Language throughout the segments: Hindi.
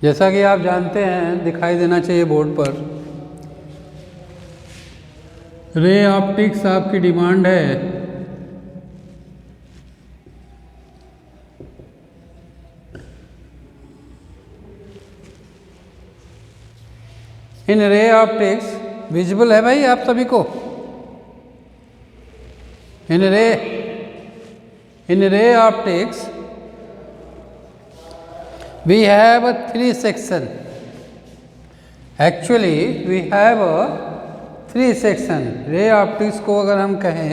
जैसा कि आप जानते हैं, दिखाई देना चाहिए बोर्ड पर, रे ऑप्टिक्स आपकी डिमांड है। इन रे ऑप्टिक्स विजिबल है भाई आप सभी को? In ray optics we have a 3 section. Actually we have a 3 section. Ray optics को अगर हम कहें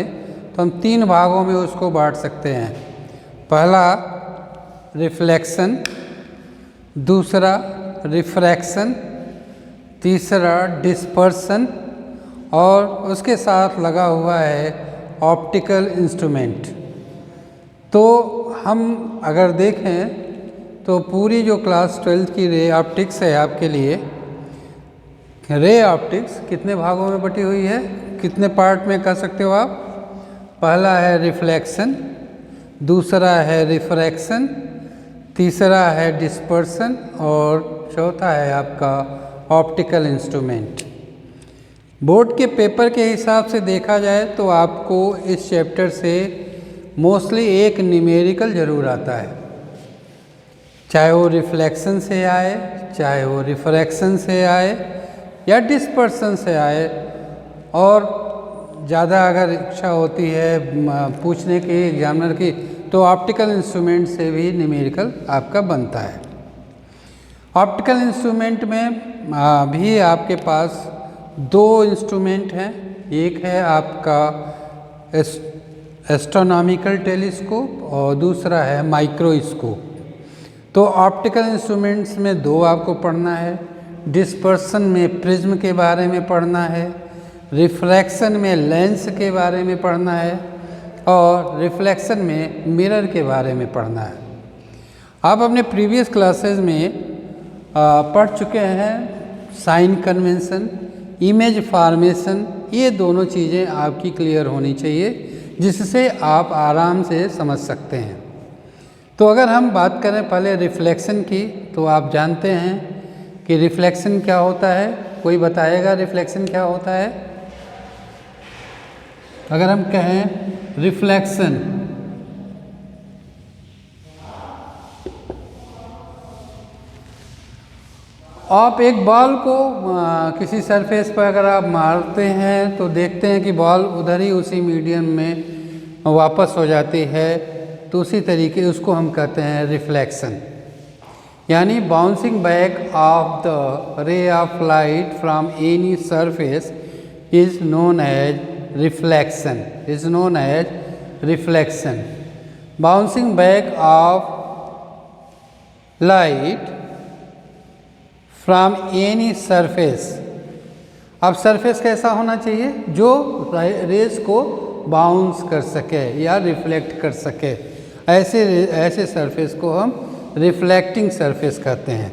तो हम 3 भागों में उसको बांट सकते हैं। पहला रिफ्लेक्शन, दूसरा रिफ्रैक्शन, तीसरा डिस्पर्सन और उसके साथ लगा हुआ है ऑप्टिकल इंस्ट्रूमेंट। तो हम अगर देखें तो पूरी जो क्लास 12 की रे ऑप्टिक्स है आपके लिए, रे ऑप्टिक्स कितने भागों में बटी हुई है, कितने पार्ट में कर सकते हो आप? पहला है रिफ्लेक्शन, दूसरा है रिफ्रैक्शन, तीसरा है डिस्पर्सन और चौथा है आपका ऑप्टिकल इंस्ट्रूमेंट। बोर्ड के पेपर के हिसाब से देखा जाए तो आपको इस चैप्टर से मोस्टली एक न्यूमेरिकल ज़रूर आता है, चाहे वो रिफ्लेक्शन से आए, चाहे वो रिफ्रैक्शन से आए या डिस्पर्सन से आए। और ज़्यादा अगर इच्छा होती है पूछने की एग्जामिनर की तो ऑप्टिकल इंस्ट्रूमेंट से भी न्यूमेरिकल आपका बनता है। ऑप्टिकल इंस्ट्रूमेंट में भी आपके पास 2 इंस्ट्रूमेंट हैं। एक है आपका एस्ट्रोनॉमिकल टेलीस्कोप और दूसरा है माइक्रोस्कोप। तो ऑप्टिकल इंस्ट्रूमेंट्स में 2 आपको पढ़ना है। डिस्पर्सन में प्रिज्म के बारे में पढ़ना है, रिफ्रैक्शन में लेंस के बारे में पढ़ना है और रिफ्लेक्शन में मिरर के बारे में पढ़ना है। आप अपने प्रीवियस क्लासेस में पढ़ चुके हैं साइन कन्वेंशन, इमेज फॉर्मेशन, ये दोनों चीज़ें आपकी क्लियर होनी चाहिए जिससे आप आराम से समझ सकते हैं। तो अगर हम बात करें पहले रिफ्लेक्शन की, तो आप जानते हैं कि रिफ्लेक्शन क्या होता है? कोई बताएगा रिफ्लेक्शन क्या होता है? अगर हम कहें रिफ्लेक्शन, आप एक बॉल को किसी सरफेस पर अगर आप मारते हैं तो देखते हैं कि बॉल उधर ही उसी मीडियम में वापस हो जाती है। तो उसी तरीके उसको हम कहते हैं रिफ्लेक्शन, यानी bouncing back of the ray of light from any surface is known as reflection, is known as reflection. Bouncing back of light from any surface. अब सरफेस कैसा होना चाहिए? जो रेस को बाउंस कर सके या रिफ्लेक्ट कर सके, ऐसे सरफेस को हम रिफ्लेक्टिंग सरफेस कहते हैं।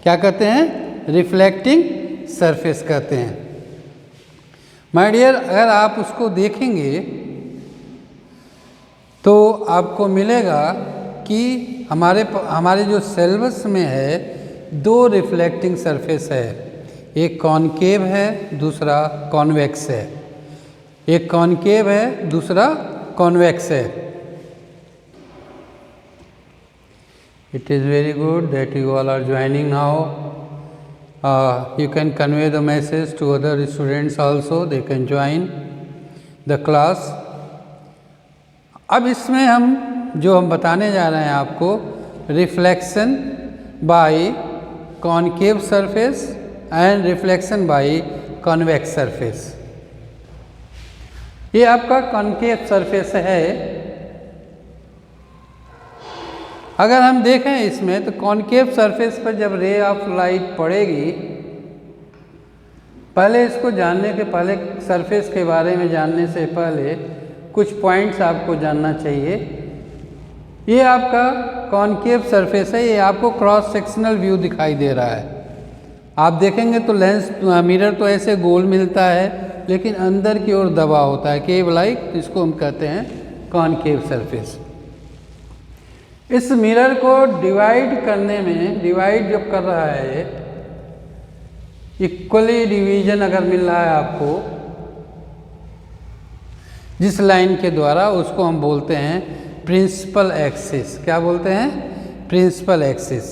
क्या कहते हैं? रिफ्लेक्टिंग सरफेस कहते हैं। माय डियर, अगर आप उसको देखेंगे तो आपको मिलेगा कि हमारे जो सिलेबस में है 2 रिफ्लेक्टिंग सरफेस है, एक कॉनकेव है, दूसरा कॉन्वेक्स है। एक कॉनकेव है, दूसरा कॉन्वेक्स है। It is very good that you all are joining now. You can convey the message to other students also, they can join the class. अब इसमें हम बताने जा रहे हैं आपको reflection by concave surface and reflection by convex surface. ये आपका कॉनकेव सरफेस है। अगर हम देखें इसमें तो कॉनकेव सरफेस पर जब रे ऑफ लाइट पड़ेगी, पहले इसको जानने के पहले, सरफेस के बारे में जानने से पहले कुछ पॉइंट्स आपको जानना चाहिए। ये आपका कॉनकेव सरफेस है, ये आपको क्रॉस सेक्शनल व्यू दिखाई दे रहा है। आप देखेंगे तो लेंस मिरर तो ऐसे गोल मिलता है लेकिन अंदर की ओर दबा होता है, केव लाइक, इसको हम कहते हैं कॉनकेव सरफेस। इस मिरर को डिवाइड करने में, डिवाइड जब कर रहा है, इक्वली डिवीजन अगर मिल रहा है आपको जिस लाइन के द्वारा, उसको हम बोलते हैं प्रिंसिपल एक्सिस। क्या बोलते हैं? Principal axis.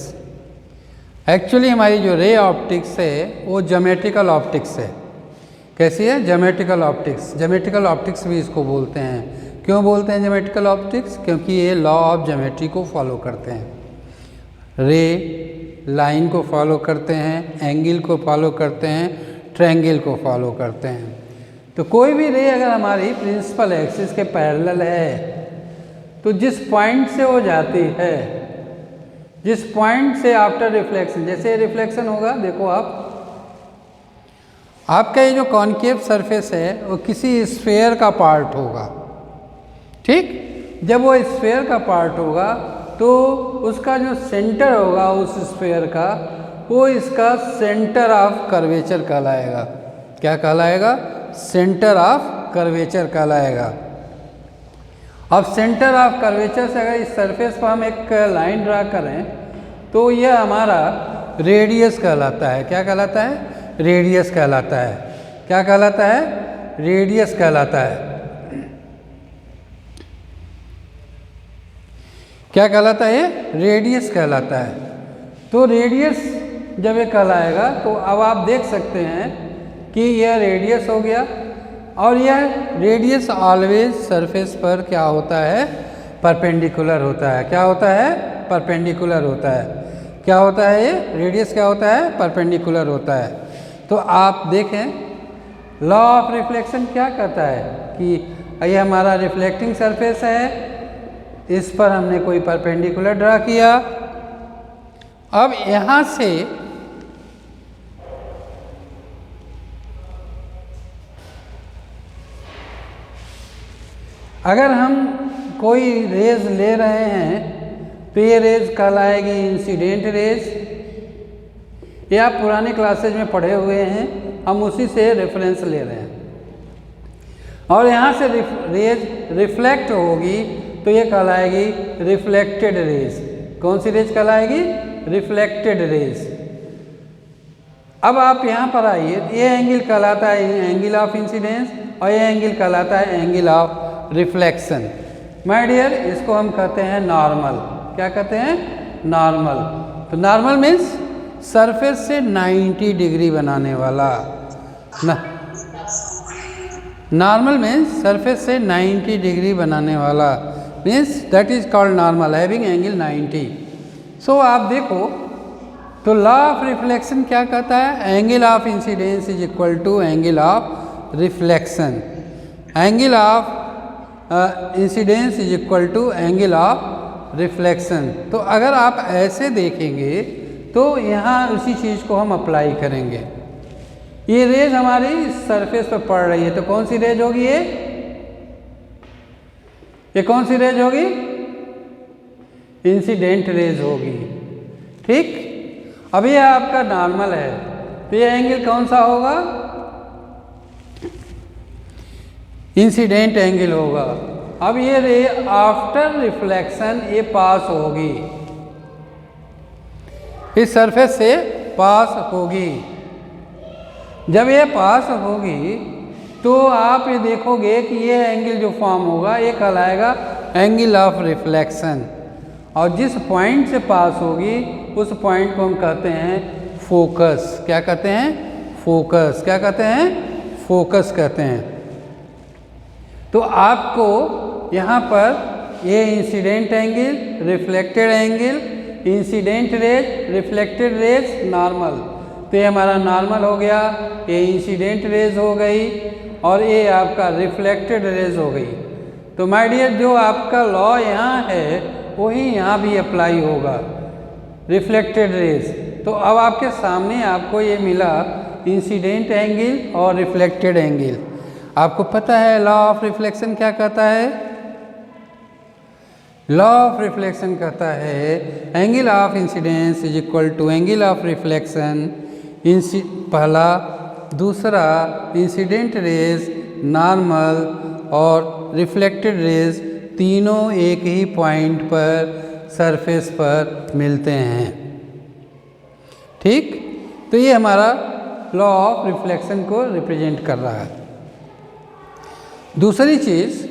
एक्चुअली हमारी जो रे ऑप्टिक्स है वो ज्योमेट्रिकल ऑप्टिक्स है। कैसी है? Geometrical optics. ज्योमेट्रिकल ऑप्टिक्स भी इसको बोलते हैं। क्यों बोलते हैं ज्योमेट्रिकल ऑप्टिक्स? क्योंकि ये लॉ ऑफ ज्योमेट्री को फॉलो करते हैं। रे लाइन को फॉलो करते हैं, एंगल को फॉलो करते हैं, ट्रायंगल को फॉलो करते हैं। तो कोई भी रे अगर हमारी प्रिंसिपल एक्सिस के पैरेलल है तो जिस पॉइंट से वो जाती है, जिस पॉइंट से आफ्टर रिफ्लेक्शन, जैसे रिफ्लेक्शन होगा, देखो आपका ये जो कॉनकेव सरफेस है वो किसी स्फेयर का पार्ट होगा, ठीक? जब वो स्फेयर का पार्ट होगा तो उसका जो सेंटर होगा उस स्फेयर का, वो इसका सेंटर ऑफ कर्वेचर कहलाएगा। क्या कहलाएगा? सेंटर ऑफ कर्वेचर कहलाएगा। अब सेंटर ऑफ कर्वेचर से अगर इस सरफेस पर हम एक लाइन ड्रा करें तो यह हमारा रेडियस कहलाता है। क्या कहलाता है? रेडियस कहलाता है। क्या कहलाता है? रेडियस कहलाता है। क्या कहलाता है? रेडियस कहलाता है। तो रेडियस जब ये कहलाएगा तो अब आप देख सकते हैं कि यह रेडियस हो गया, और यह रेडियस ऑलवेज सरफेस पर क्या होता है? परपेंडिकुलर होता है। क्या होता है? परपेंडिकुलर होता है। क्या होता है? ये रेडियस क्या होता है? परपेंडिकुलर होता है। तो आप देखें लॉ ऑफ रिफ्लेक्शन क्या कहता है कि ये हमारा रिफ्लेक्टिंग सरफेस है, इस पर हमने कोई परपेंडिकुलर ड्रा किया। अब यहाँ से अगर हम कोई रेज ले रहे हैं तो ये रेज कहलाएगी इंसिडेंट रेज। ये आप पुराने क्लासेज में पढ़े हुए हैं, हम उसी से रेफरेंस ले रहे हैं। और यहाँ से रेज रिफ्लेक्ट होगी तो ये कहलाएगी रिफ्लेक्टेड रेज। कौन सी रेज कहलाएगी? Reflected rays. अब आप यहाँ पर आइए, ये एंगल कहलाता है एंगल ऑफ इंसिडेंस और ये एंगल कहलाता है angle of reflection. My dear, इसको हम कहते हैं नॉर्मल। क्या कहते हैं? नॉर्मल। तो नॉर्मल मीन्स सरफेस से 90 डिग्री बनाने वाला। नॉर्मल मीन्स सरफेस से 90 डिग्री बनाने वाला, means that is called normal having angle 90। So आप देखो तो लॉ ऑफ रिफ्लेक्शन क्या कहता है? Angle of incidence is equal to angle of reflection. Angle of incidence is equal to angle of reflection. तो अगर आप ऐसे देखेंगे तो यहाँ उसी चीज़ को हम अप्लाई करेंगे। ये रेज हमारी सरफेस पर पड़ रही है तो कौन सी रेज होगी? ये कौन सी रेज होगी? इंसिडेंट रेज होगी, ठीक? अब ये आपका नॉर्मल है तो ये एंगल कौन सा होगा? इंसिडेंट एंगल होगा। अब ये रे आफ्टर रिफ्लेक्शन ये पास होगी, इस सरफेस से पास होगी। जब ये पास होगी तो आप ये देखोगे कि ये एंगल जो फॉर्म होगा ये कहलाएगा एंगल ऑफ रिफ्लेक्शन। और जिस पॉइंट से पास होगी उस पॉइंट को हम कहते हैं फोकस। क्या कहते हैं? फोकस। क्या कहते हैं? फोकस कहते हैं। तो आपको यहाँ पर ये incident angle, reflected angle, incident raise, reflected raise, normal. तो ये हमारा नॉर्मल हो गया, ये इंसिडेंट रेज हो गई और ये आपका रिफ्लेक्टेड रेज हो गई। तो माय डियर, जो आपका लॉ यहाँ है वही यहाँ भी अप्लाई होगा, रिफ्लेक्टेड रेज। तो अब आपके सामने आपको ये मिला इंसिडेंट एंगल और रिफ्लेक्टेड एंगल। आपको पता है लॉ ऑफ रिफ्लेक्शन क्या कहता है? लॉ ऑफ रिफ्लेक्शन कहता है angle of incidence is equal to angle of reflection. पहला, दूसरा इंसिडेंट रेज, नॉर्मल और रिफ्लेक्टेड रेज तीनों एक ही पॉइंट पर सरफेस पर मिलते हैं। ठीक, तो ये हमारा लॉ ऑफ रिफ्लेक्शन को रिप्रेजेंट कर रहा है। दूसरी चीज़,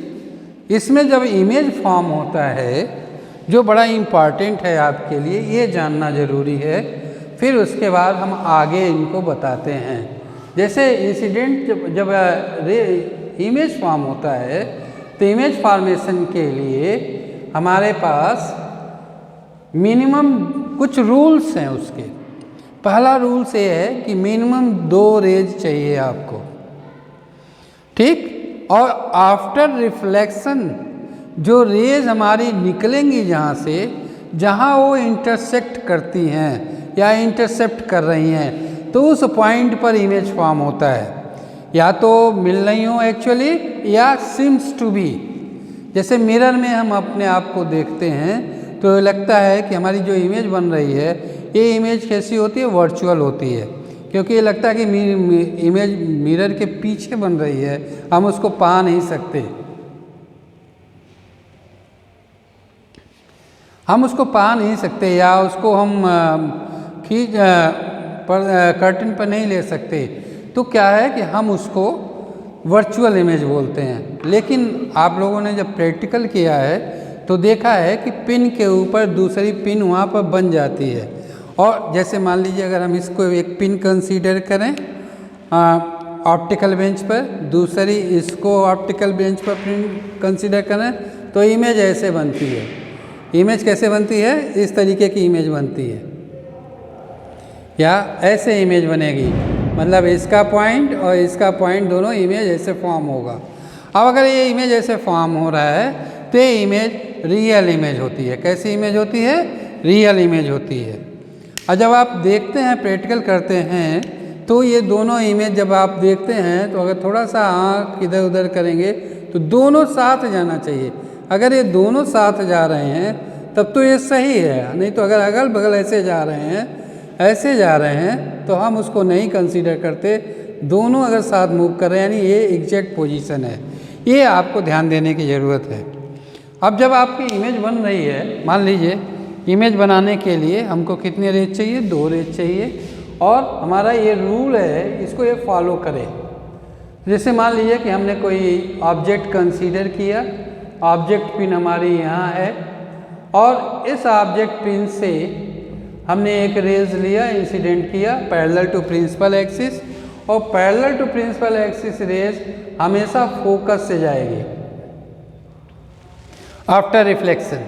इसमें जब इमेज फॉर्म होता है, जो बड़ा इम्पॉर्टेंट है आपके लिए, ये जानना ज़रूरी है, फिर उसके बाद हम आगे इनको बताते हैं। जैसे इंसिडेंट जब इमेज फॉर्म होता है, तो इमेज फॉर्मेशन के लिए हमारे पास मिनिमम कुछ रूल्स हैं उसके। पहला रूल्स ये है कि मिनिमम 2 रेज चाहिए आपको। ठीक, और आफ्टर रिफ्लेक्शन जो रेज हमारी निकलेंगी जहाँ से, जहाँ वो इंटरसेक्ट करती हैं या इंटरसेप्ट कर रही हैं, तो उस पॉइंट पर इमेज फॉर्म होता है। या तो मिल रही हो एक्चुअली, या सिम्स टू बी। जैसे मिरर में हम अपने आप को देखते हैं तो लगता है कि हमारी जो इमेज बन रही है, ये इमेज कैसी होती है, वर्चुअल होती है, क्योंकि ये लगता है कि इमेज मिरर के पीछे बन रही है, हम उसको पा नहीं सकते, हम उसको पा नहीं सकते, या उसको हम खींच कर्टन पर नहीं ले सकते। तो क्या है कि हम उसको वर्चुअल इमेज बोलते हैं। लेकिन आप लोगों ने जब प्रैक्टिकल किया है तो देखा है कि पिन के ऊपर दूसरी पिन वहाँ पर बन जाती है। और जैसे मान लीजिए अगर हम इसको एक पिन कंसीडर करें ऑप्टिकल बेंच पर, दूसरी इसको ऑप्टिकल बेंच पर पिन कंसीडर करें, तो इमेज ऐसे बनती है। इमेज कैसे बनती है, इस तरीके की इमेज बनती है, या ऐसे इमेज बनेगी, मतलब इसका पॉइंट और इसका पॉइंट दोनों इमेज ऐसे फॉर्म होगा। अब अगर ये इमेज ऐसे फॉर्म हो रहा है तो ये इमेज रियल इमेज होती है। कैसी इमेज होती है, रियल इमेज होती है। और जब आप देखते हैं, प्रैक्टिकल करते हैं, तो ये दोनों इमेज जब आप देखते हैं तो अगर थोड़ा सा आँख इधर उधर करेंगे तो दोनों साथ जाना चाहिए। अगर ये दोनों साथ जा रहे हैं तब तो ये सही है, नहीं तो अगर अगल बगल ऐसे जा रहे हैं, ऐसे जा रहे हैं, तो हम उसको नहीं कंसीडर करते। दोनों अगर साथ मूव कर रहे हैं, यानी ये एग्जैक्ट पोजीशन है, ये आपको ध्यान देने की ज़रूरत है। अब जब आपकी इमेज बन रही है, मान लीजिए इमेज बनाने के लिए हमको कितने रेज चाहिए, 2 रेज चाहिए, और हमारा ये रूल है, इसको ये फॉलो करें। जैसे मान लीजिए कि हमने कोई ऑब्जेक्ट कंसीडर किया, ऑब्जेक्ट पिन हमारी यहाँ है, और इस ऑब्जेक्ट पिन से हमने एक रेज लिया, इंसिडेंट किया पैरेलल टू प्रिंसिपल एक्सिस, और parallel to principal axis rays हमेशा फोकस से जाएगी आफ्टर रिफ्लेक्शन।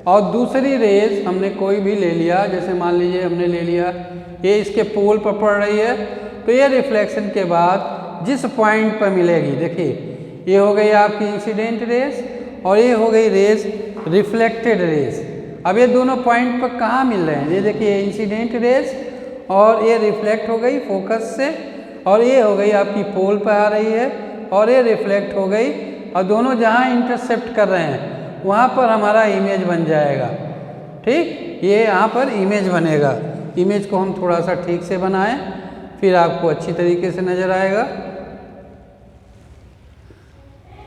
और दूसरी रेज हमने कोई भी ले लिया, जैसे मान लीजिए हमने ले लिया ये इसके पोल पर पड़ रही है, तो ये रिफ्लेक्शन के बाद जिस पॉइंट पर मिलेगी, देखिए ये हो गई आपकी इंसिडेंट रेज और ये हो गई रेज रिफ्लेक्टेड रेज। अब ये दोनों पॉइंट पर कहाँ मिल रहे हैं, ये देखिए इंसिडेंट रेज और ये रिफ्लेक्ट हो गई फोकस से, और ये हो गई आपकी पोल पर आ रही है, और ये रिफ्लेक्ट हो गई, और दोनों जहाँ इंटरसेप्ट कर रहे हैं वहाँ पर हमारा इमेज बन जाएगा। ठीक, ये यहाँ पर इमेज बनेगा। इमेज को हम थोड़ा सा ठीक से बनाएं, फिर आपको अच्छी तरीके से नज़र आएगा।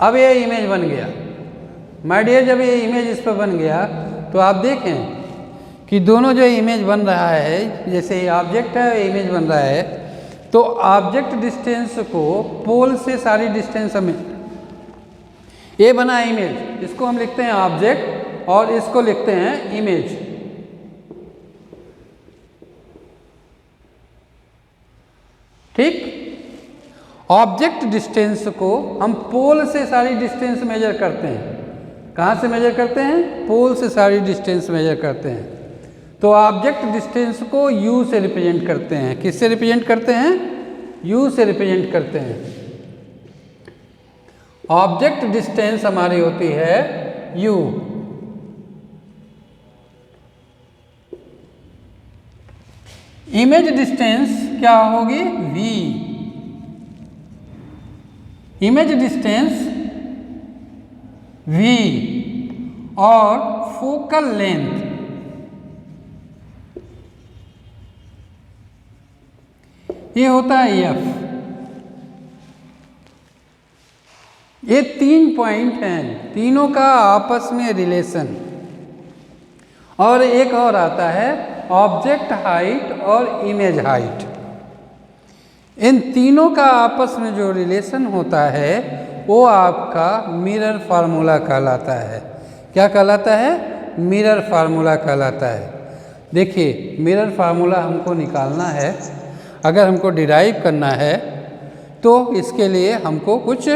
अब ये इमेज बन गया माय डियर। जब ये इमेज इस पर बन गया तो आप देखें कि दोनों जो इमेज बन रहा है, जैसे ये ऑब्जेक्ट है, इमेज बन रहा है, तो ऑब्जेक्ट डिस्टेंस को पोल से सारी डिस्टेंस हमें, ये बना इमेज, इसको हम लिखते हैं ऑब्जेक्ट और इसको लिखते हैं इमेज। ठीक, ऑब्जेक्ट डिस्टेंस को हम पोल से सारी डिस्टेंस मेजर करते हैं। कहाँ से मेजर करते हैं, पोल से सारी डिस्टेंस मेजर करते हैं। तो ऑब्जेक्ट डिस्टेंस को u से रिप्रेजेंट करते हैं। किससे रिप्रेजेंट करते हैं, u से रिप्रेजेंट करते हैं। ऑब्जेक्ट डिस्टेंस हमारी होती है u। इमेज डिस्टेंस क्या होगी, v। इमेज डिस्टेंस v और फोकल लेंथ ये होता है f। ये 3 पॉइंट हैं, तीनों का आपस में रिलेशन। और एक और आता है ऑब्जेक्ट हाइट और इमेज हाइट। इन तीनों का आपस में जो रिलेशन होता है वो आपका मिरर फार्मूला कहलाता है। क्या कहलाता है? मिरर फार्मूला कहलाता है। देखिए, मिरर फार्मूला हमको निकालना है, अगर हमको डिराइव करना है तो इसके लिए हमको कुछ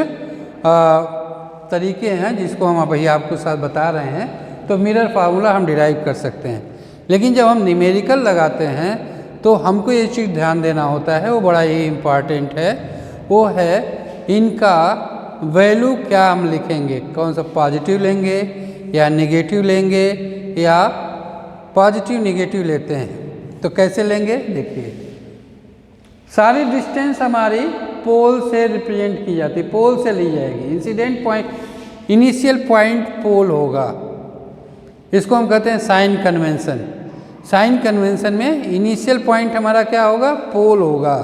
तरीके हैं जिसको हम अभी आपको साथ बता रहे हैं। तो मिरर फार्मूला हम डिराइव कर सकते हैं, लेकिन जब हम न्यूमेरिकल लगाते हैं तो हमको ये चीज़ ध्यान देना होता है, वो बड़ा ही इम्पॉर्टेंट है। वो है इनका वैल्यू क्या हम लिखेंगे, कौन सा पॉजिटिव लेंगे या नेगेटिव लेंगे या पॉजिटिव नेगेटिव लेते हैं। तो कैसे लेंगे? देखिए, सारी डिस्टेंस हमारी पोल से रिप्रेजेंट की जाती है, पोल से ली जाएगी। इंसिडेंट पॉइंट, इनिशियल पॉइंट पोल होगा, इसको हम कहते हैं साइन कन्वेंशन। साइन कन्वेंशन में इनिशियल पॉइंट हमारा क्या होगा? पोल होगा।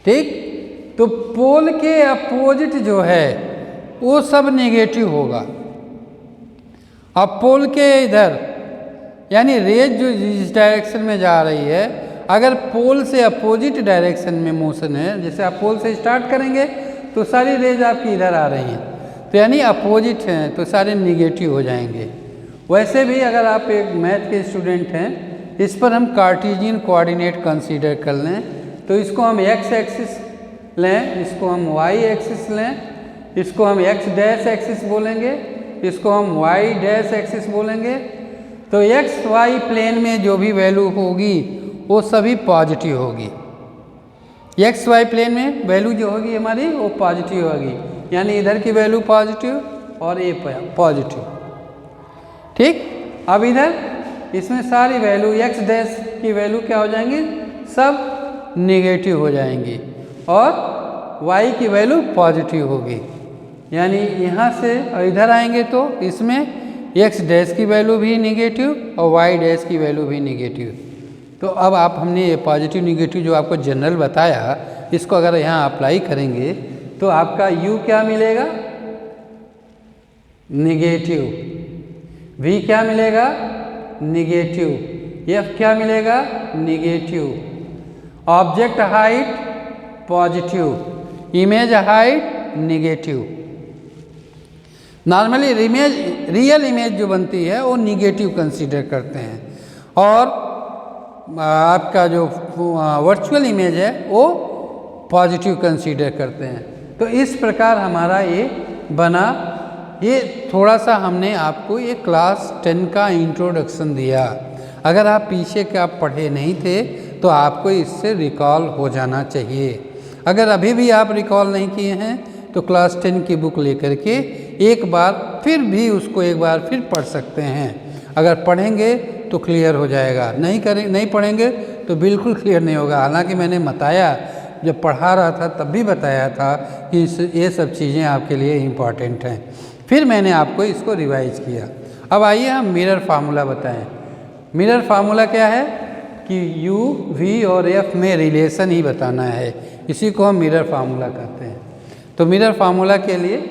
ठीक, तो पोल के अपोजिट जो है वो सब नेगेटिव होगा। अब पोल के इधर यानी रेज जो जिस डायरेक्शन में जा रही है, अगर पोल से अपोजिट डायरेक्शन में मोशन है, जैसे आप पोल से स्टार्ट करेंगे तो सारी रेज आपकी इधर आ रही हैं, तो यानी अपोजिट हैं तो सारे निगेटिव हो जाएंगे। वैसे भी अगर आप एक मैथ के स्टूडेंट हैं, इस पर हम कार्टेशियन कोऑर्डिनेट कंसीडर कर लें तो इसको हम एक्स एक्सिस लें, इसको हम वाई एक्सिस लें, इसको हम एक्स डैश एक्सिस बोलेंगे, इसको हम वाई डैश एक्सिस बोलेंगे। तो एक्स वाई प्लेन में जो भी वैल्यू होगी वो सभी पॉजिटिव होगी। एक्स वाई प्लेन में वैल्यू जो होगी हमारी वो पॉजिटिव होगी, यानी इधर की वैल्यू पॉजिटिव और ये पॉजिटिव। ठीक, अब इधर इसमें सारी वैल्यू एक्स डैश की वैल्यू क्या हो जाएंगी? सब नेगेटिव हो जाएंगी और y की वैल्यू पॉजिटिव होगी। यानी यहाँ से इधर आएंगे तो इसमें x डैश की वैल्यू भी नेगेटिव और y डैश की वैल्यू भी नेगेटिव। तो अब आप हमने ये पॉजिटिव नेगेटिव जो आपको जनरल बताया, इसको अगर यहाँ अप्लाई करेंगे तो आपका u क्या मिलेगा? नेगेटिव। v क्या मिलेगा? नेगेटिव। f क्या मिलेगा? Negative. Object height positive, image height negative. Normally real image जो बनती है वो नेगेटिव कंसीडर करते हैं और आपका जो वर्चुअल इमेज है वो पॉजिटिव कंसीडर करते हैं। तो इस प्रकार हमारा ये बना। ये थोड़ा सा हमने आपको ये क्लास 10 का इंट्रोडक्शन दिया। अगर आप पीछे का पढ़े नहीं थे तो आपको इससे रिकॉल हो जाना चाहिए। अगर अभी भी आप रिकॉल नहीं किए हैं तो क्लास 10 की बुक लेकर के एक बार फिर भी उसको एक बार फिर पढ़ सकते हैं। अगर पढ़ेंगे तो क्लियर हो जाएगा, नहीं पढ़ेंगे तो बिल्कुल क्लियर नहीं होगा। हालांकि मैंने बताया, जब पढ़ा रहा था तब भी बताया था कि ये सब चीज़ें आपके लिए इम्पॉर्टेंट हैं। फिर मैंने आपको इसको रिवाइज किया। अब आइए हम मिरर फार्मूला बताएं। मिरर फार्मूला क्या है कि u, v और f में रिलेशन ही बताना है, इसी को हम मिरर फार्मूला कहते हैं। तो मिरर फार्मूला के लिए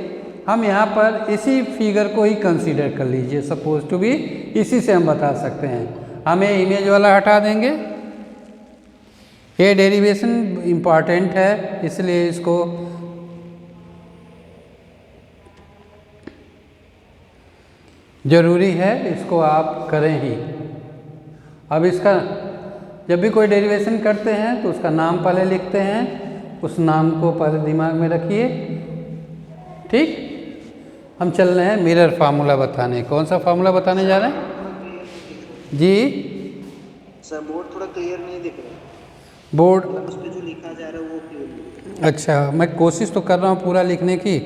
हम यहाँ पर इसी फिगर को ही कंसीडर कर लीजिए, सपोज टू बी, इसी से हम बता सकते हैं। हम ये इमेज वाला हटा देंगे, ये डेरिवेशन इम्पॉर्टेंट है इसलिए इसको ज़रूरी है, इसको आप करें ही। अब इसका जब भी कोई डेरिवेशन करते हैं तो उसका नाम पहले लिखते हैं, उस नाम को पहले दिमाग में रखिए। ठीक, हम चल रहे हैं मिरर फार्मूला बताने। कौन सा फार्मूला बताने जा रहे हैं जी? सर बोर्ड थोड़ा क्लियर नहीं दिख रहा। बोर्ड उस पे जो लिखा जा रहा है वो क्लियर। अच्छा, मैं कोशिश तो कर रहा हूँ पूरा लिखने की,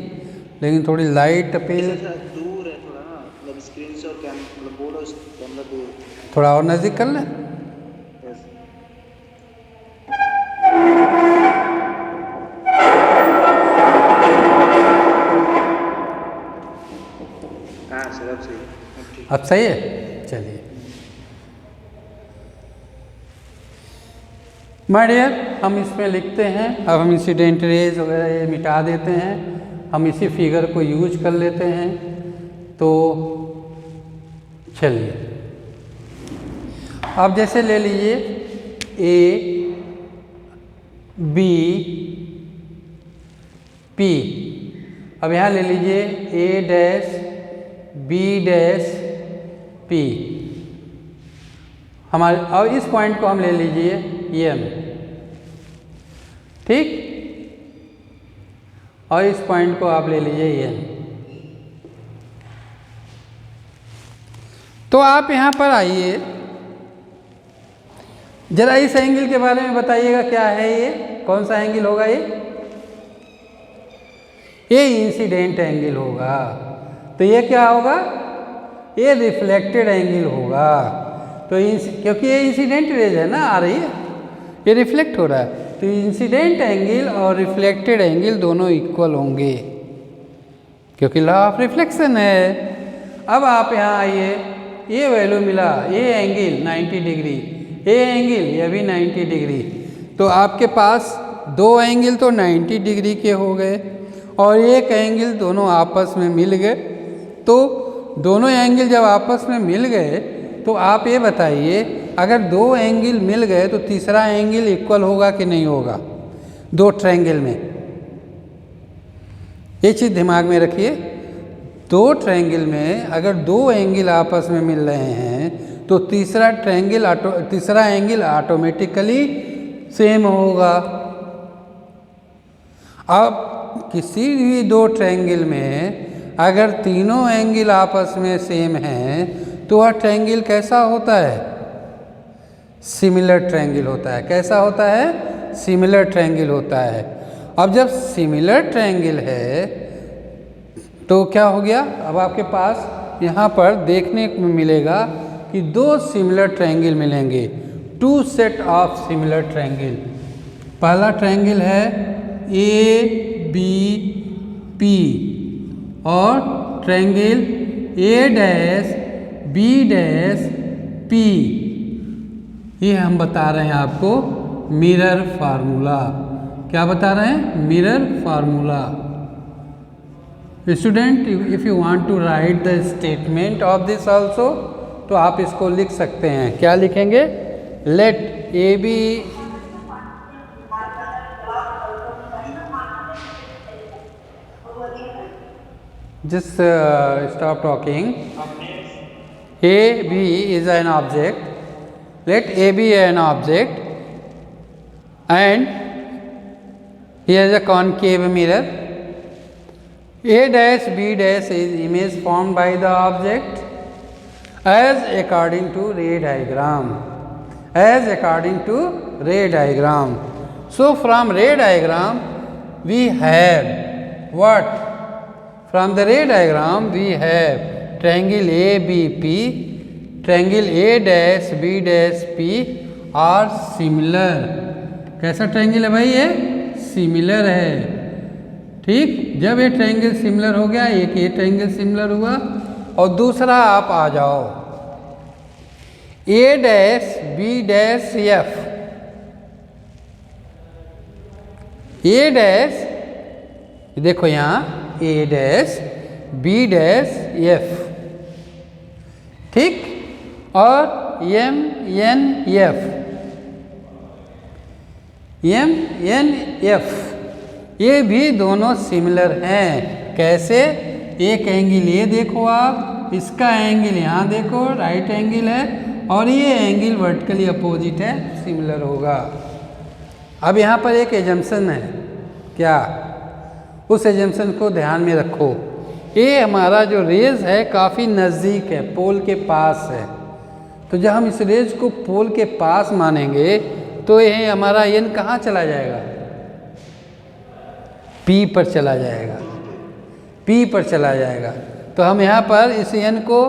लेकिन थोड़ी लाइट अपील दूर है थोड़ा ना, मतलब स्क्रीन से और मतलब बोर्ड और कैमरा दूर। थोड़ा और नज़दीक कर लें। हाँ सर, अब सही। अब सही है, चलिए। माय डियर, हम इसमें लिखते हैं। अब हम इंसिडेंट रेज वगैरह ये मिटा देते हैं, हम इसी फिगर को यूज कर लेते हैं। तो चलिए अब जैसे ले लीजिए ए बी पी, अब यहाँ ले लीजिए ए डैश बी डैश पी हमारे, और इस पॉइंट को हम ले लीजिए एम, ठीक, और इस पॉइंट को आप ले लीजिए एन। तो आप यहाँ पर आइए, जरा इस एंगल के बारे में बताइएगा, क्या है ये, कौन सा एंगल होगा ये इंसिडेंट एंगल होगा। तो ये क्या होगा, ये रिफ्लेक्टेड एंगल होगा। तो क्योंकि ये इंसिडेंट रेज है ना, आ रही है, ये रिफ्लेक्ट हो रहा है, तो इंसिडेंट एंगल और रिफ्लेक्टेड एंगल दोनों इक्वल होंगे, क्योंकि लॉ ऑफ रिफ्लेक्शन है। अब आप यहाँ आइए, ये वैल्यू मिला, ये एंगल 90 डिग्री, ये एंगल ये भी 90 डिग्री, तो आपके पास दो एंगल तो 90 डिग्री के हो गए और एक एंगल दोनों आपस में मिल गए। तो दोनों एंगल जब आपस में मिल गए तो आप ये बताइए, अगर दो एंगल मिल गए तो तीसरा एंगल इक्वल होगा कि नहीं होगा दो ट्रायंगल में। ये चीज़ दिमाग में रखिए, दो ट्रायंगल में अगर दो एंगल आपस में मिल रहे हैं तो तीसरा एंगल ऑटोमेटिकली सेम होगा। अब किसी भी दो ट्रायंगल में अगर तीनों एंगल आपस में सेम हैं तो वह ट्रायंगल कैसा होता है, सिमिलर ट्रायंगल होता है। कैसा होता है, सिमिलर ट्रायंगल होता है। अब जब सिमिलर ट्रायंगल है तो क्या हो गया, अब आपके पास यहाँ पर देखने को मिलेगा कि दो सिमिलर ट्रायंगल मिलेंगे, two set of similar triangle. पहला ट्रायंगल है ए बी पी और triangle A dash B dash P, ये हम बता रहे हैं आपको मिरर फार्मूला। क्या बता रहे हैं, mirror formula. Student, if you want to write the statement of this also तो आप इसको लिख सकते हैं। क्या लिखेंगे, let A B just stop talking. A B is an object. Let A be an object and here is a concave mirror. A dash B dash is image formed by the object as according to ray diagram. As according to ray diagram. So from ray diagram we have what? From the ray diagram we have triangle ABP, triangle A dash B dash P are similar. कैसा ट्रायंगल है भाई, ये सिमिलर है, ठीक। जब ये ट्रायंगल सिमिलर हो गया, एक ये ट्रायंगल सिमिलर हुआ और दूसरा आप आ जाओ A dash B dash F, A dash देखो यहाँ A dash B dash F, ठीक, और M N F, M N F ये भी दोनों सिमिलर हैं। कैसे, एक एंगल ये देखो आप, इसका एंगल यहाँ देखो राइट एंगल है और ये एंगल वर्टिकली अपोजिट है, सिमिलर होगा। अब यहाँ पर एक एजम्पशन है, क्या, उस एजम्पशन को ध्यान में रखो। ये हमारा जो रेज है काफ़ी नज़दीक है, पोल के पास है, तो जब हम इस रेज को पोल के पास मानेंगे तो ये हमारा एन कहाँ चला जाएगा, पी पर चला जाएगा, पी पर चला जाएगा। तो हम यहाँ पर इस एन को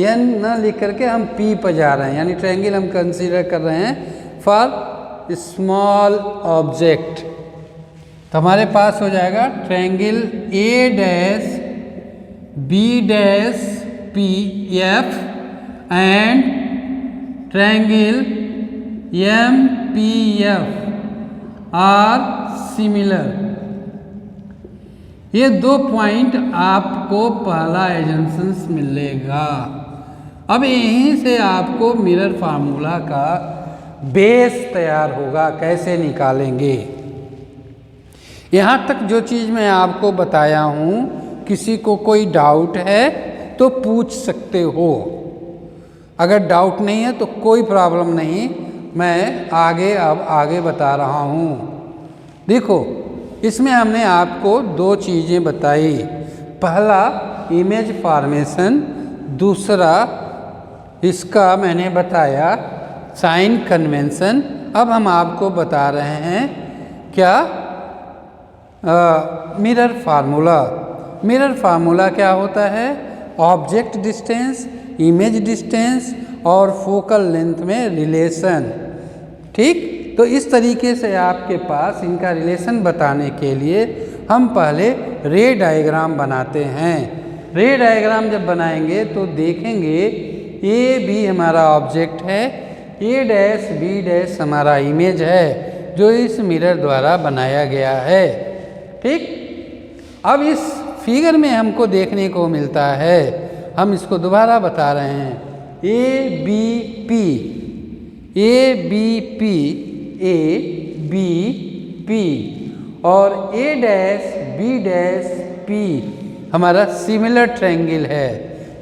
एन न लिख करके हम पी पर जा रहे हैं, यानी ट्रायंगल हम कंसीडर कर रहे हैं फॉर स्मॉल ऑब्जेक्ट। तो हमारे पास हो जाएगा triangle A dash B dash P F and triangle M P F are similar. ये दो पॉइंट आपको पहला एजम्पशन मिलेगा। अब यहीं से आपको मिरर फार्मूला का बेस तैयार होगा, कैसे निकालेंगे। यहाँ तक जो चीज़ मैं आपको बताया हूँ, किसी को कोई डाउट है तो पूछ सकते हो। अगर डाउट नहीं है तो कोई प्रॉब्लम नहीं, मैं आगे बता रहा हूँ। देखो, इसमें हमने आपको दो चीज़ें बताई। पहला इमेज फॉर्मेशन, दूसरा इसका मैंने बताया साइन कन्वेंशन। अब हम आपको बता रहे हैं क्या, मिरर फार्मूला। मिरर फार्मूला क्या होता है? ऑब्जेक्ट डिस्टेंस, इमेज डिस्टेंस और फोकल लेंथ में रिलेशन। ठीक, तो इस तरीके से आपके पास इनका रिलेशन बताने के लिए हम पहले रे डायग्राम बनाते हैं। रे डायग्राम जब बनाएंगे तो देखेंगे ए बी हमारा ऑब्जेक्ट है, ए डैश बी डैश हमारा इमेज है जो इस मिरर द्वारा बनाया गया है। ठीक, अब इस फिगर में हमको देखने को मिलता है, हम इसको दोबारा बता रहे हैं, A B P, A B P, A B P और A dash B dash P हमारा सिमिलर ट्रायंगल है।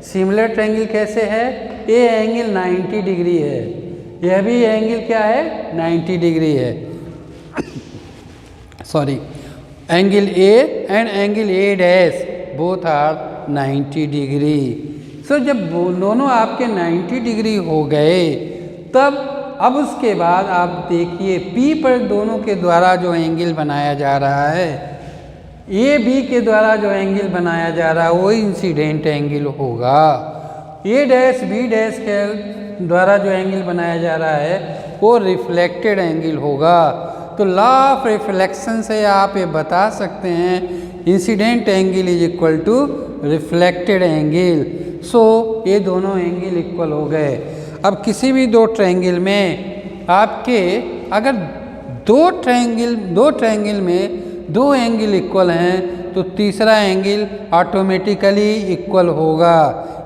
सिमिलर ट्रायंगल कैसे है? ए एंगल 90 डिग्री है, यह भी एंगल क्या है? 90 डिग्री है। Sorry, angle A and angle A dash both are 90 degree. So जब दोनों आपके 90 डिग्री हो गए, तब अब उसके बाद आप देखिए P पर दोनों के द्वारा जो एंगल बनाया जा रहा है, ए बी के द्वारा जो एंगल बनाया जा रहा है वो इंसिडेंट एंगल होगा। ए डैश बी डैश के द्वारा जो एंगल बनाया जा रहा है वो रिफ्लेक्टेड एंगल होगा। तो लॉ ऑफ रिफ्लेक्शन से आप ये बता सकते हैं incident angle is equal to reflected angle. So ये दोनों एंगल इक्वल हो गए। अब किसी भी दो ट्रायंगल में आपके अगर दो ट्रायंगल में दो एंगल इक्वल हैं तो तीसरा एंगल ऑटोमेटिकली इक्वल होगा,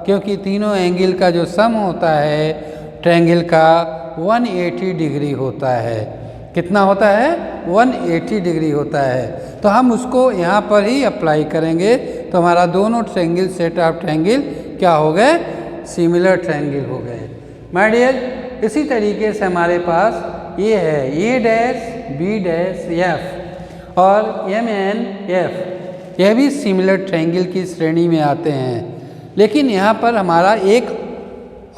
क्योंकि तीनों एंगल का जो सम होता है ट्रायंगल का 180 डिग्री होता है। कितना होता है? 180 डिग्री होता है। तो हम उसको यहाँ पर ही अप्लाई करेंगे तो हमारा दोनों ट्रायंगल सेट ऑफ ट्रायंगल क्या हो गए? सिमिलर ट्रायंगल हो गए। माय डियर, इसी तरीके से हमारे पास ये है ए डैश बी डैश एफ और एम एन एफ, यह भी सिमिलर ट्रायंगल की श्रेणी में आते हैं। लेकिन यहाँ पर हमारा एक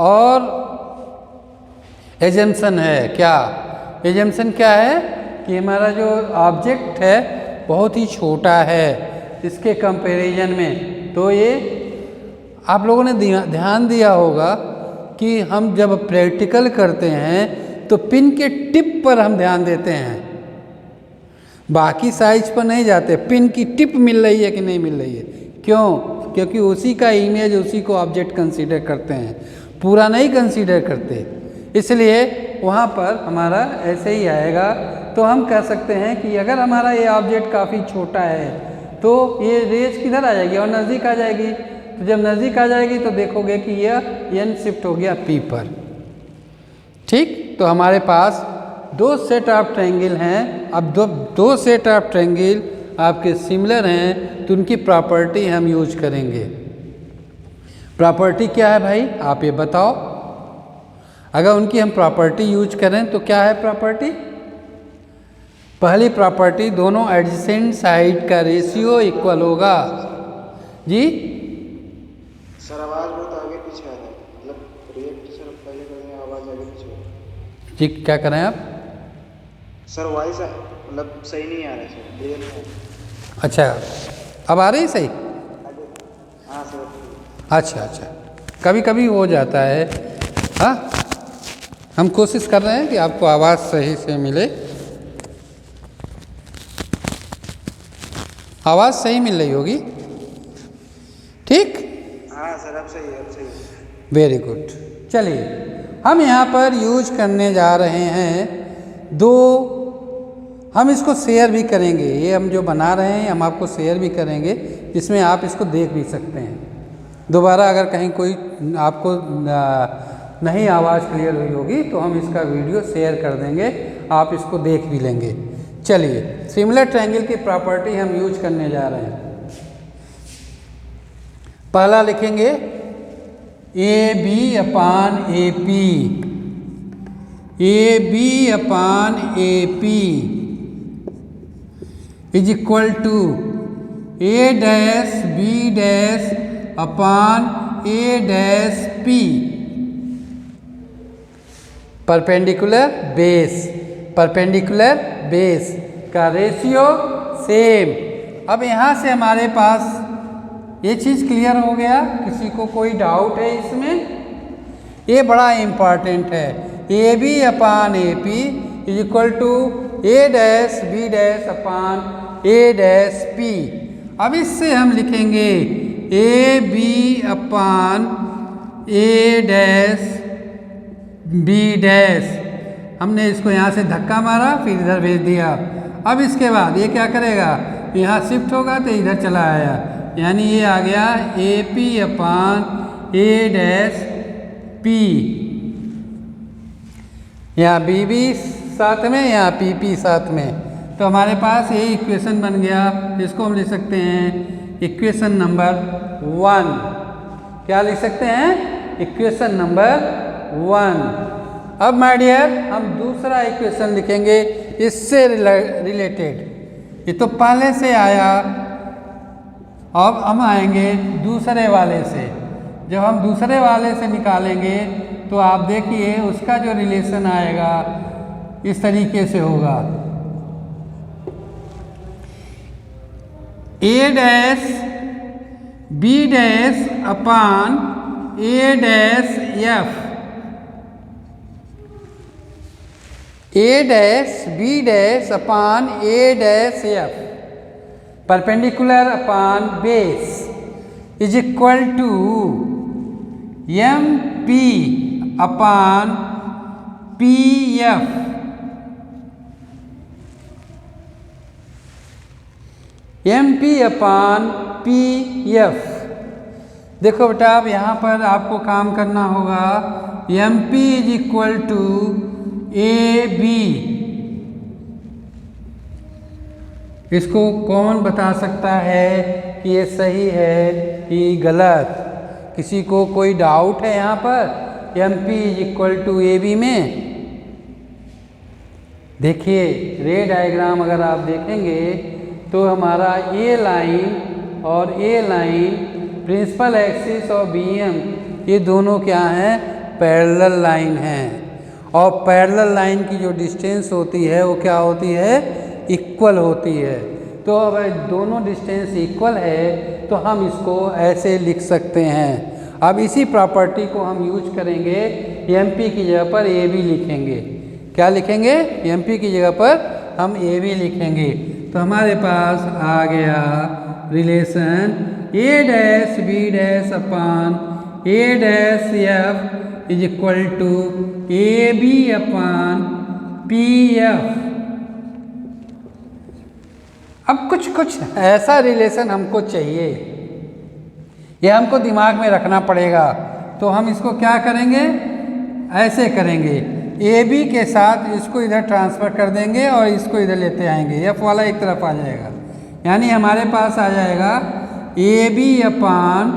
और एजम्पशन है। क्या एजम्पशन क्या है? कि हमारा जो ऑब्जेक्ट है बहुत ही छोटा है इसके कंपैरिजन में। तो ये आप लोगों ने ध्यान दिया होगा कि हम जब प्रैक्टिकल करते हैं तो पिन के टिप पर हम ध्यान देते हैं, बाकी साइज पर नहीं जाते। पिन की टिप मिल रही है कि नहीं मिल रही है, क्यों? क्योंकि उसी का इमेज उसी को ऑब्जेक्ट कंसीडर करते हैं, पूरा नहीं कंसीडर करते। इसलिए वहाँ पर हमारा ऐसे ही आएगा। तो हम कह सकते हैं कि अगर हमारा ये ऑब्जेक्ट काफ़ी छोटा है तो ये रेज किधर आ जाएगी? और नज़दीक आ जाएगी। तो जब नज़दीक आ जाएगी तो देखोगे कि यह एन शिफ्ट हो गया पी पर। ठीक, तो हमारे पास दो सेट ऑफ ट्रायंगल हैं। अब दो सेट ऑफ ट्रायंगल आपके सिमिलर हैं तो उनकी प्रॉपर्टी हम यूज करेंगे। प्रॉपर्टी क्या है भाई? आप ये बताओ। अगर उनकी हम प्रॉपर्टी यूज करें तो क्या है प्रॉपर्टी? पहली प्रॉपर्टी, दोनों एडजेसेंट साइड का रेशियो इक्वल होगा। जी सर आवाज़ बहुत आगे पीछे आ रहा है, मतलब रिएक्ट सर पहले करें, आवाज़ आगे पीछे। जी क्या करें आप? सर वॉइस मतलब सही नहीं आ रहा है सर, क्लियर नहीं आ रहा। अच्छा, अब आ रही सही? हाँ सर। अच्छा, कभी कभी हो जाता है। हाँ, हम कोशिश कर रहे हैं कि आपको आवाज़ सही से मिले। आवाज़ सही मिल रही होगी? ठीक, हाँ सर, अब सही है, अब सही है। Very good. चलिए हम यहाँ पर यूज करने जा रहे हैं दो, हम इसको शेयर भी करेंगे। ये हम जो बना रहे हैं हम आपको शेयर भी करेंगे, जिसमें आप इसको देख भी सकते हैं। दोबारा अगर कहीं कोई आपको नहीं आवाज़ क्लियर हुई होगी तो हम इसका वीडियो शेयर कर देंगे, आप इसको देख भी लेंगे। चलिए, सिमिलर ट्रायंगल की प्रॉपर्टी हम यूज करने जा रहे हैं। पहला लिखेंगे A B upon A P, A B upon A P is equal to A dash B dash upon A dash P perpendicular base का रेशियो सेम। अब यहाँ से हमारे पास ये चीज़ क्लियर हो गया, किसी को कोई डाउट है इसमें? ये बड़ा इम्पॉर्टेंट है। A B upon A P is equal to A dash B dash upon A dash P. अब इससे हम लिखेंगे A B upon A dash B dash. हमने इसको यहाँ से धक्का मारा, फिर इधर भेज दिया। अब इसके बाद ये क्या करेगा, यहाँ शिफ्ट होगा तो इधर चला आया, यानी ये आ गया ए P upon A dash P. यहाँ बी बी साथ में, यहाँ पी पी साथ में, तो हमारे पास ये इक्वेशन बन गया। इसको हम लिख सकते हैं इक्वेशन नंबर 1। क्या लिख सकते हैं? Equation number 1। अब माय डियर हम दूसरा इक्वेशन लिखेंगे इससे रिलेटेड। ये तो पहले से आया, अब हम आएंगे दूसरे वाले से। जब हम दूसरे वाले से निकालेंगे तो आप देखिए उसका जो रिलेशन आएगा इस तरीके से होगा, A dash B dash upon A dash F, A dash B dash upon A dash F perpendicular upon base is equal to M P upon P F. M P upon P F. देखो बेटा, अब यहाँ पर आपको काम करना होगा। M P is equal to A B. इसको कौन बता सकता है कि ये सही है कि गलत? किसी को कोई डाउट है यहाँ पर? M P is equal to A B में देखिए रे डायग्राम अगर आप देखेंगे तो हमारा ए लाइन और ए लाइन प्रिंसिपल एक्सिस और बी एम ये दोनों क्या हैं? पैरेलल लाइन हैं। और पैरेलल लाइन की जो डिस्टेंस होती है वो क्या होती है? इक्वल होती है। तो अगर दोनों डिस्टेंस इक्वल है तो हम इसको ऐसे लिख सकते हैं। अब इसी प्रॉपर्टी को हम यूज करेंगे, एम पी की जगह पर ए बी लिखेंगे। क्या लिखेंगे? एम पी की जगह पर हम ए बी लिखेंगे। तो हमारे पास आ गया relation A dash B dash upon A dash F is equal to A B upon P F. अब कुछ ऐसा रिलेशन हमको चाहिए, ये हमको दिमाग में रखना पड़ेगा। तो हम इसको क्या करेंगे? ऐसे करेंगे, ए बी के साथ इसको इधर ट्रांसफ़र कर देंगे और इसको इधर लेते आएंगे, एफ वाला एक तरफ आ जाएगा। यानी हमारे पास आ जाएगा A B upon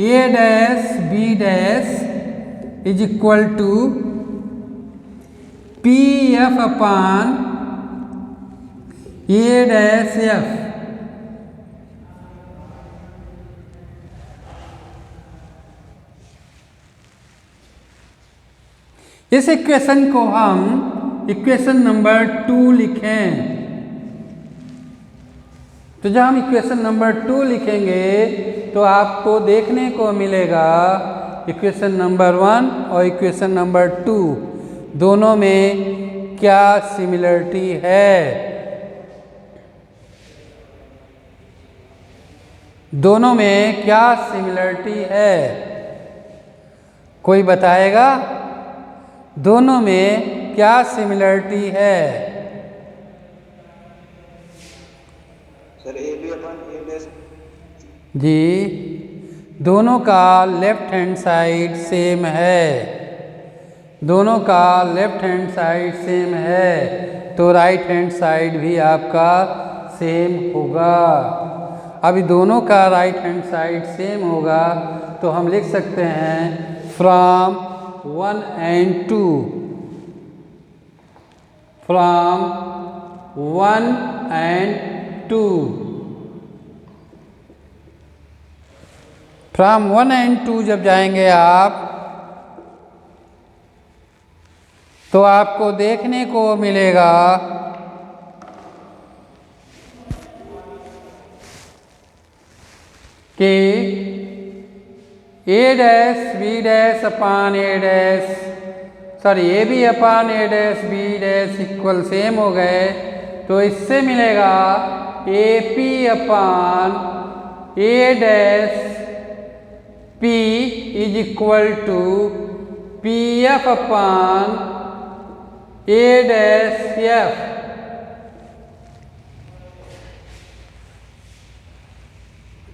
A dash B dash is equal to P F upon A dash F. इस इक्वेशन को हम इक्वेशन नंबर 2 लिखें। तो जब हम इक्वेशन नंबर 2 लिखेंगे तो आपको देखने को मिलेगा इक्वेशन नंबर 1 और इक्वेशन नंबर 2 दोनों में क्या सिमिलरिटी है। दोनों में क्या सिमिलरिटी है? कोई बताएगा? दोनों में क्या सिमिलरिटी है? Sir A B upon A dash. जी, दोनों का लेफ्ट हैंड साइड सेम है, दोनों का लेफ्ट हैंड साइड सेम है, तो राइट हैंड साइड भी आपका सेम होगा। अभी दोनों का राइट हैंड साइड सेम होगा तो हम लिख सकते हैं from 1 and 2, from 1 and 2, from 1 and 2 जब जाएंगे आप तो आपको देखने को मिलेगा कि a dash b dash upon a dash sorry A B upon A dash B dash equal same हो गए, तो इससे मिलेगा A P upon A dash P is equal to P F upon A dash F.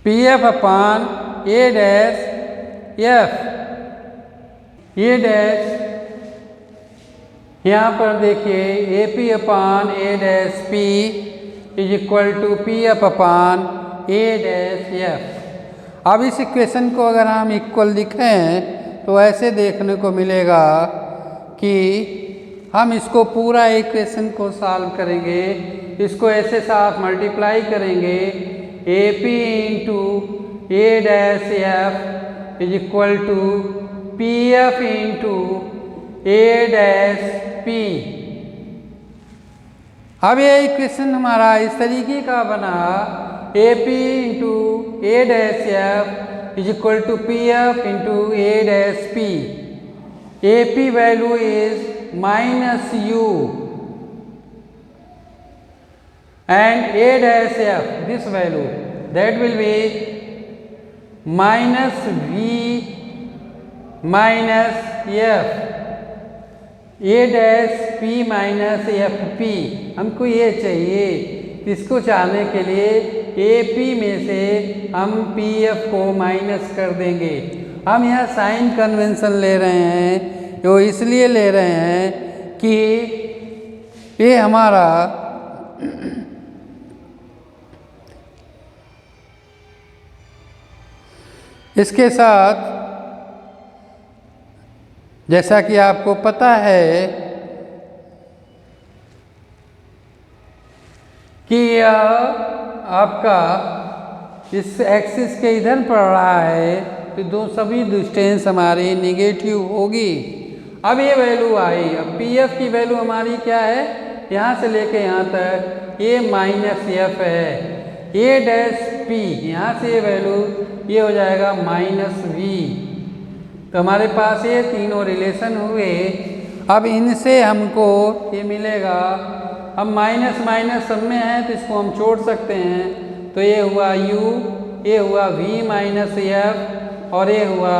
P F upon A dash F, A dash यहाँ पर देखिए A P upon A dash P is equal to P F upon A dash F. अब इस इक्वेशन को अगर हम इक्वल लिखें तो ऐसे देखने को मिलेगा कि हम इसको पूरा इक्वेशन को सॉल्व करेंगे, इसको ऐसे साथ मल्टीप्लाई करेंगे, A P into A dash F is equal to P F into A dash P. अब ये इक्वेशन हमारा इस तरीके का बना, A P into A dash F is equal to P F into A dash P. A P value is minus you and a dash f, this value that will be minus v minus f, a dash p minus f p। हमको ये चाहिए, इसको चाहने के लिए ए पी में से हम पी एफ को माइनस कर देंगे। हम यहाँ साइन कन्वेंशन ले रहे हैं, तो इसलिए ले रहे हैं कि ये हमारा इसके साथ जैसा कि आपको पता है कि यह आपका इस एक्सिस के इधर पड़ रहा है, तो दो सभी डिस्टेंस हमारी निगेटिव होगी। अब ये वैल्यू आई, अब पी एफ की वैल्यू हमारी क्या है, यहाँ से लेके यहाँ तक ए माइनस एफ है, ए डैश पी यहाँ से ये वैल्यू ये हो जाएगा माइनस वी। तो हमारे पास ये तीनों रिलेशन हुए। अब इनसे हमको ये मिलेगा, अब माइनस माइनस सब में है तो इसको हम छोड़ सकते हैं, तो ये हुआ u, ये हुआ v माइनस एफ और ये हुआ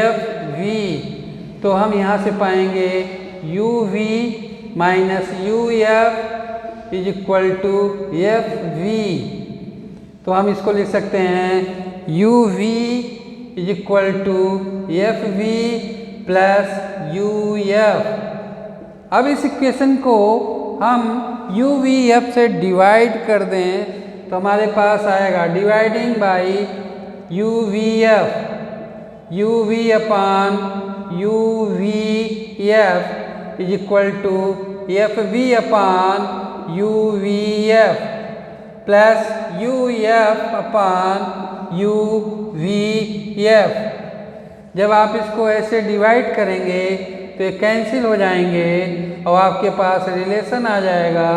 एफ वी। तो हम यहाँ से पाएंगे u v minus u F is equal to F V. तो हम इसको लिख सकते हैं u v is equal to F V plus u F. अब इस इक्वेशन को हम u v f से डिवाइड कर दें तो हमारे पास आएगा dividing by u v f, u v upon u v f is equal to F V upon u v f plus u f upon u v f। जब आप इसको ऐसे डिवाइड करेंगे तो ये कैंसिल हो जाएंगे और आपके पास रिलेशन आ जाएगा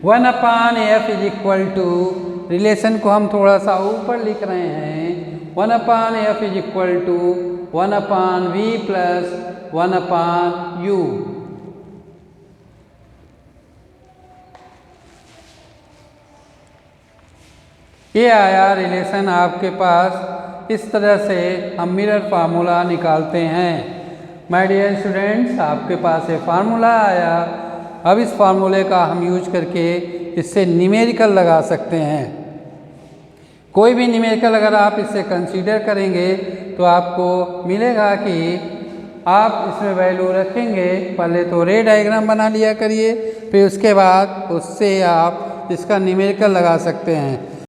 1 upon F is equal to, relation को हम थोड़ा सा ऊपर लिख रहे हैं, 1 upon F is equal to 1 upon V plus 1 upon U. ये आया रिलेशन आपके पास। इस तरह से हम मिरर फार्मूला निकालते हैं। माय डियर स्टूडेंट्स, आपके पास ये फार्मूला आया। अब इस फार्मूले का हम यूज करके इससे न्यूमेरिकल लगा सकते हैं। कोई भी न्यूमेरिकल अगर आप इससे कंसीडर करेंगे तो आपको मिलेगा कि आप इसमें वैल्यू रखेंगे, पहले तो रे डायग्राम बना लिया करिए, फिर उसके बाद उससे आप इसका न्यूमेरिकल लगा सकते हैं।